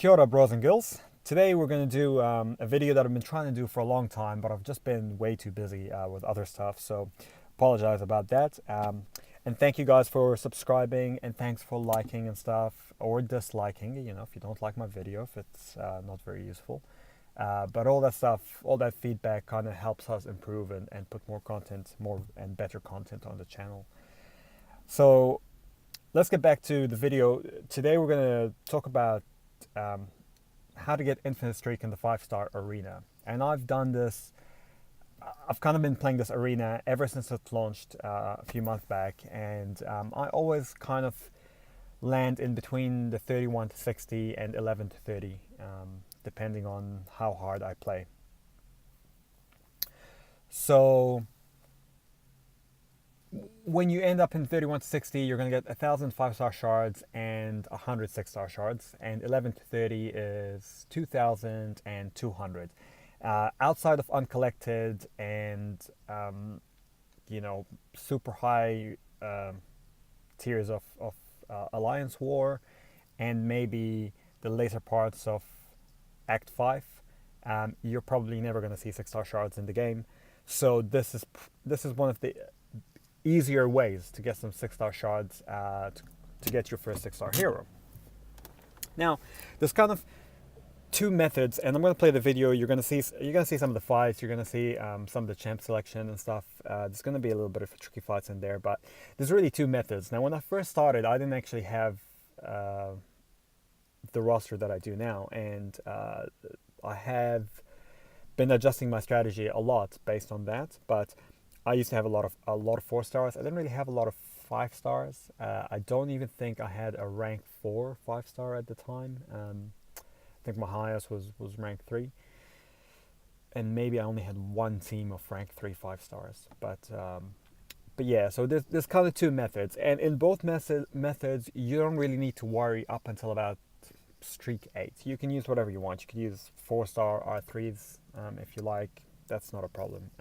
Kia ora, bros and girls. Today we're going to do a video that I've been trying to do for a long time, but I've just been way too busy with other stuff, so apologize about that. And thank you guys for subscribing, and thanks for liking and stuff, or disliking, you know, if you don't like my video, if it's not very useful. But all that stuff, all that feedback kind of helps us improve and put more content, more and better content on the channel. So let's get back to the video. Today we're going to talk about how to get infinite streak in the 5-star arena. And I've done this, I've kind of been playing this arena ever since it launched a few months back, and I always kind of land in between the 31 to 60 and 11 to 30, depending on how hard I play. So when you end up in 31 to 60, you're going to get 1,000 5-star shards and 100 6-star shards, and 11 to 30 is 2,200. Outside of uncollected and you know, super high tiers of Alliance War, and maybe the later parts of Act 5, you're probably never going to see 6-star shards in the game. So this is one of the easier ways to get some 6-star shards to get your first 6-star hero. Now, there's kind of two methods, and I'm going to play the video. You're going to see some of the fights. You're going to see some of the champ selection and stuff. There's going to be a little bit of tricky fights in there, but there's really two methods. Now, when I first started, I didn't actually have the roster that I do now, and I have been adjusting my strategy a lot based on that. But I used to have a lot of 4-stars. I didn't really have a lot of 5-stars. I don't even think I had a rank 4 5-star at the time. I think my highest was rank 3, and maybe I only had one team of rank 3 5-stars. But yeah, so there's kind of two methods, and in both methods you don't really need to worry up until about streak 8. You can use whatever you want. You can use 4-star R3s if you like. That's not a problem.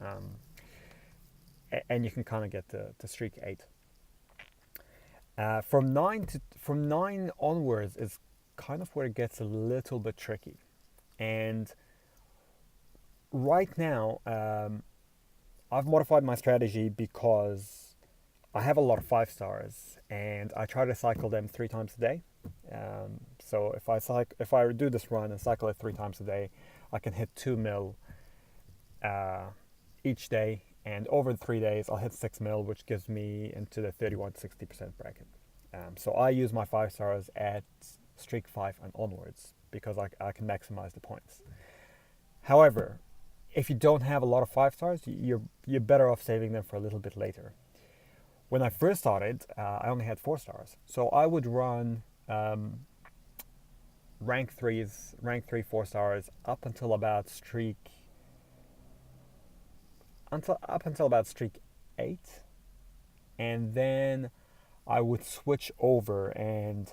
And you can kind of get to streak 8. From 9 onwards is kind of where it gets a little bit tricky. And right now, I've modified my strategy because I have a lot of 5-stars, and I try to cycle them 3 times a day. So if I do this run and cycle it 3 times a day, I can hit 2 mil each day. And over the 3 days, I'll hit 6 mil, which gives me into the 31 to 60% bracket. So I use my 5-stars at streak 5 and onwards because I can maximize the points. However, if you don't have a lot of 5-stars, you're better off saving them for a little bit later. When I first started, I only had 4-stars. So I would run rank 3 4-stars up until about streak 8, and then I would switch over. And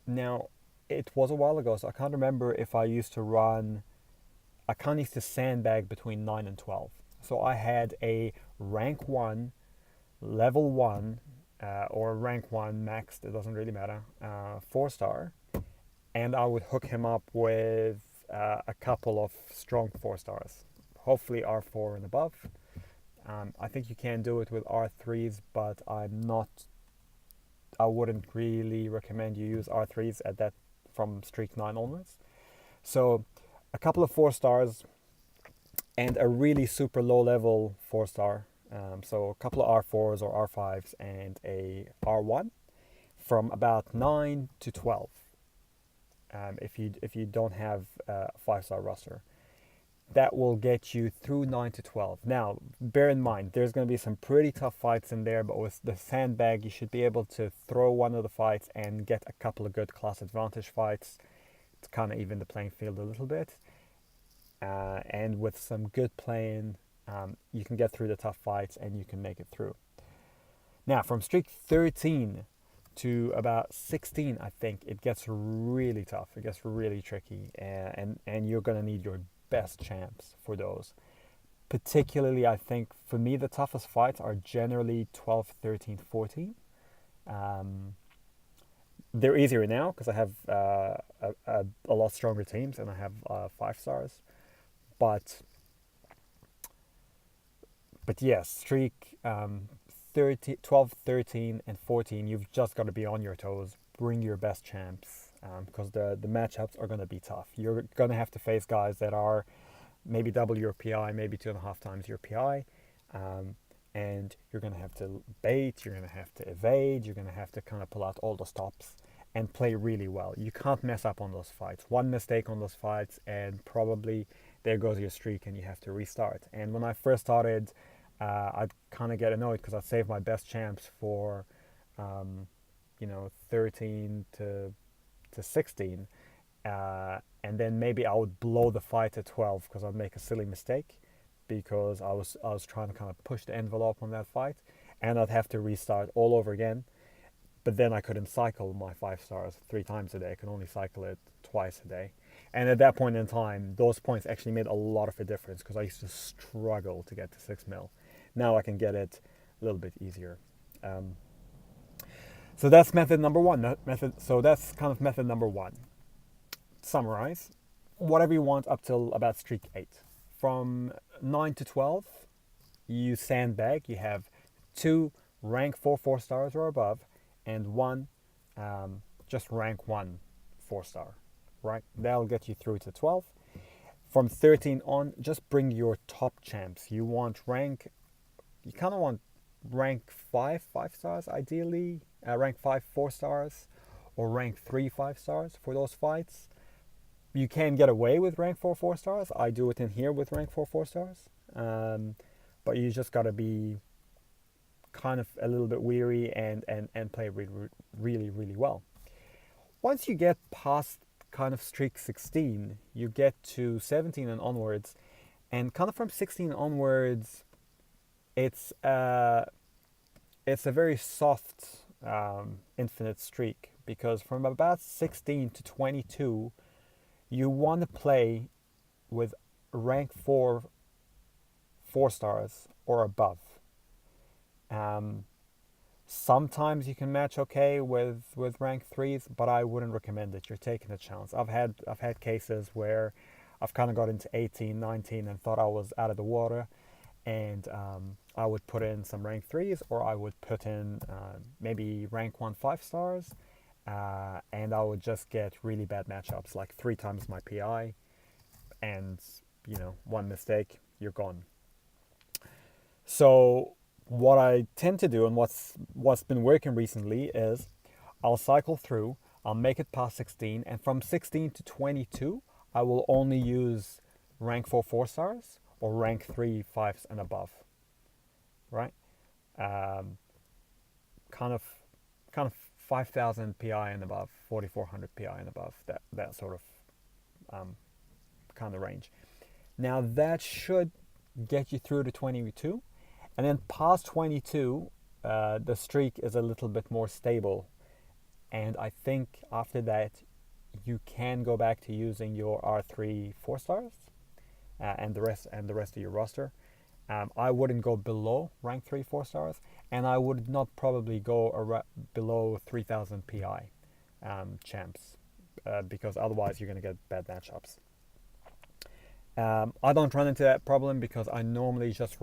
now it was a while ago, so I can't remember if I used to sandbag between 9 and 12. So I had a rank 1, level 1, or rank 1 maxed, it doesn't really matter, 4-star, and I would hook him up with a couple of strong 4-stars, hopefully R4 and above. I think you can do it with R3s, but I wouldn't really recommend you use R3s at that from streak 9 onwards. So a couple of 4-stars and a really super low level 4-star. So a couple of R4s or R5s and a R1 from about 9 to 12. If you don't have a 5-star roster, that will get you through 9 to 12. Now, bear in mind, there's going to be some pretty tough fights in there, but with the sandbag, you should be able to throw one of the fights and get a couple of good class advantage fights to kind of even the playing field a little bit. And with some good playing, you can get through the tough fights and you can make it through. Now, from streak 13 to about 16, I think it gets really tough. It gets really tricky, and you're going to need your best champs for those. Particularly, I think, for me, the toughest fights are generally 12, 13, 14. They're easier now because I have a lot stronger teams and I have 5 stars. But yes, streak 12, 13, and 14. You've just got to be on your toes. Bring your best champs because the matchups are going to be tough. You're going to have to face guys that are maybe double your PI, maybe 2.5 times your PI. And you're going to have to bait, you're going to have to evade, you're going to have to kind of pull out all the stops and play really well. You can't mess up on those fights. One mistake on those fights and probably there goes your streak and you have to restart. And when I first started, I'd kind of get annoyed because I'd save my best champs for, 13 to 16. And then maybe I would blow the fight at 12 because I'd make a silly mistake because I was trying to kind of push the envelope on that fight, and I'd have to restart all over again. But then I couldn't cycle my 5 stars 3 times a day. I could only cycle it twice a day. And at that point in time, those points actually made a lot of a difference because I used to struggle to get to 6 mil. Now I can get it a little bit easier. So that's method number one. So that's kind of method number one. Summarize whatever you want up till about streak 8. From 9 to 12, you sandbag. You have 2 rank 4 4-stars or above, and 1 just rank 1 4-star. Right? That'll get you through to 12. From 13 on, just bring your top champs. You kind of want rank 5 5-stars ideally, rank 5 4-stars, or rank 3 5-stars for those fights. You can get away with rank 4 4-stars. I do it in here with rank 4 4-stars. But you just got to be kind of a little bit weary and play really, really well. Once you get past kind of streak 16, you get to 17 and onwards. And kind of from 16 onwards, it's a very soft infinite streak, because from about 16 to 22, you want to play with rank 4 4-stars or above. Sometimes you can match okay with rank 3s, but I wouldn't recommend it. You're taking a chance. I've had cases where I've kind of got into 18, 19 and thought I was out of the water, and I would put in some rank 3s, or I would put in maybe rank 1 5-stars, and I would just get really bad matchups, like 3 times my PI, and one mistake, you're gone. So what I tend to do, and what's been working recently, is I'll cycle through, I'll make it past 16, and from 16 to 22, I will only use rank 4 4-stars or rank 3 5s and above. Right? Kind of 5,000 PI and above, 4,400 PI and above, that sort of kind of range. Now that should get you through to 22, and then past 22, the streak is a little bit more stable, and I think after that you can go back to using your R3 4-stars and the rest of your roster. I wouldn't go below rank 3 4-stars, and I would not probably go below 3,000 PI champs, because otherwise you're going to get bad matchups. I don't run into that problem because I normally just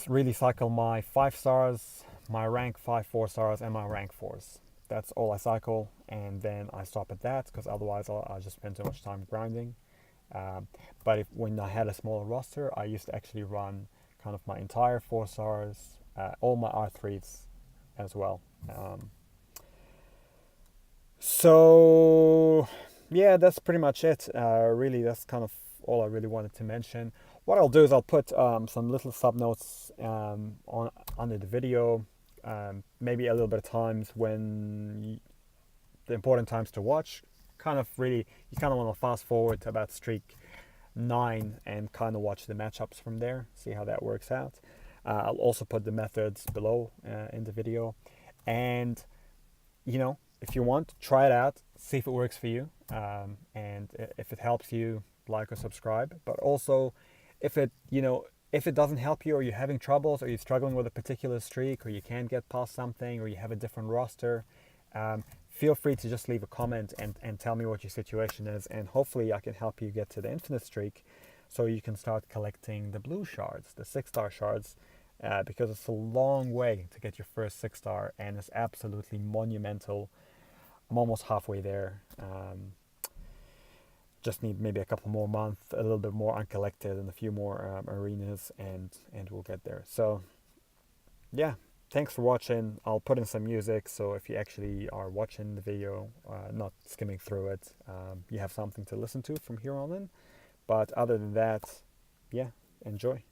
really cycle my 5-stars, my rank 5 4-stars, and my rank 4s. That's all I cycle, and then I stop at that because otherwise I'll just spend too much time grinding. But when I had a smaller roster, I used to actually run kind of my entire 4-stars, all my R3s as well. So yeah, that's pretty much it. Really, that's kind of all I really wanted to mention. What I'll do is I'll put some little sub notes under the video, maybe a little bit of times when the important times to watch. Kind of really, you kind of want to fast forward to about streak 9 and kind of watch the matchups from there, see how that works out. I'll also put the methods below in the video, and if you want, try it out, see if it works for you, and if it helps you, like or subscribe. But also, if it if it doesn't help you, or you're having troubles, or you're struggling with a particular streak, or you can't get past something, or you have a different roster, feel free to just leave a comment and tell me what your situation is, and hopefully I can help you get to the infinite streak so you can start collecting the blue shards, the 6-star shards, because it's a long way to get your first 6-star, and it's absolutely monumental. I'm almost halfway there. Just need maybe a couple more months, a little bit more uncollected, and a few more arenas, and we'll get there. So yeah, thanks for watching. I'll put in some music, so if you actually are watching the video, not skimming through it, you have something to listen to from here on in. But other than that, yeah, enjoy.